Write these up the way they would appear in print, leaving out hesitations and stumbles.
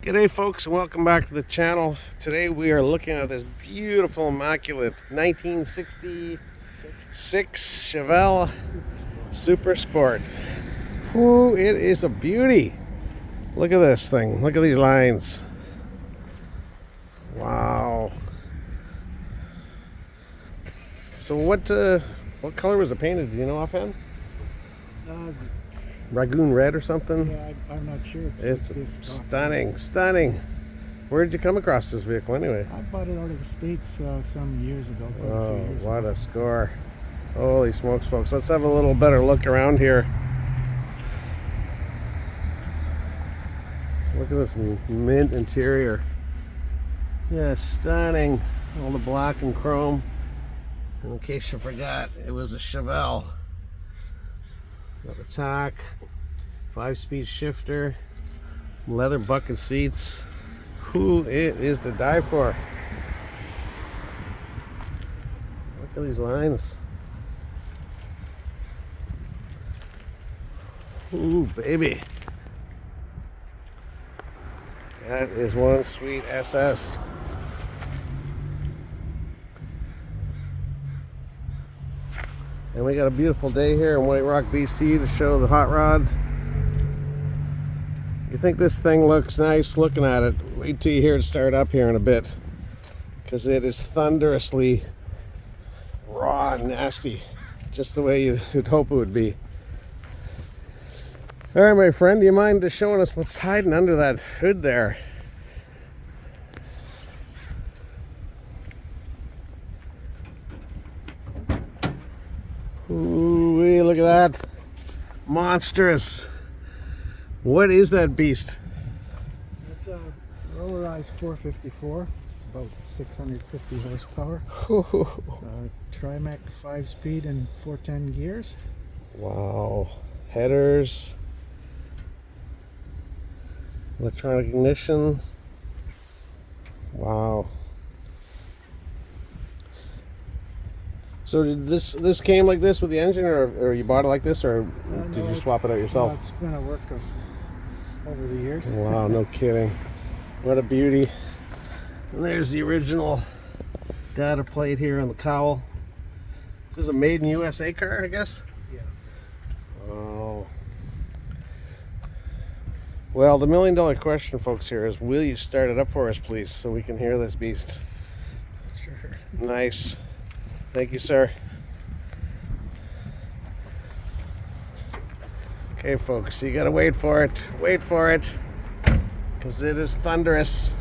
G'day folks, and welcome back to the channel. Today we are looking at this beautiful, immaculate 1966 Chevelle Super Sport. Ooh, it is a beauty. Look at this thing. Look at these lines. Wow. So what color was it painted? Do you know offhand? Ragoon red or something? Yeah, I'm not sure. It's stunning. Where did you come across this vehicle anyway? I bought it out of the States some years ago. Oh, what a score. Holy smokes, folks. Let's have a little better look around here. Look at this mint interior. Yeah, stunning. All the black and chrome. And in case you forgot, it was a Chevelle. Got the tach, 5-speed shifter, leather bucket seats. Ooh, it is to die for. Look at these lines. Ooh, baby. That is one sweet SS. And we got a beautiful day here in White Rock, BC to show the hot rods. You think this thing looks nice looking at it, wait till you hear it start up here in a bit, because it is thunderously raw and nasty, just the way you'd hope it would be. All right, my friend, do you mind just showing us what's hiding under that hood there? Ooh, look at that. Monstrous. What is that beast? It's a rollerized 454. It's about 650 horsepower. Trimac 5-speed and 410 gears. Wow. Headers. Electronic ignition. Wow. So did this came like this with the engine, or you bought it like this, or did you swap it out yourself? No, it's been a work of over the years. Wow, no kidding. What a beauty. And there's the original data plate here on the cowl. This is a made in USA car, I guess? Yeah. Oh. Well, the $1 million question, folks, here is, will you start it up for us, please, so we can hear this beast? Sure. Nice. Thank you, sir. Okay, folks, you gotta wait for it, because it is thunderous.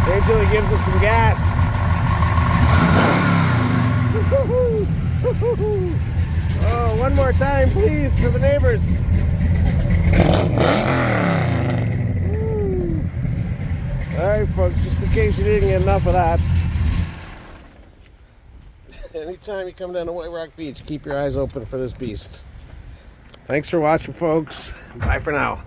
Wait till he gives us some gas. Oh, one more time, please, for the neighbors. All right, folks, just in case you didn't get enough of that. Anytime you come down to White Rock Beach, keep your eyes open for this beast. Thanks for watching, folks. Bye for now.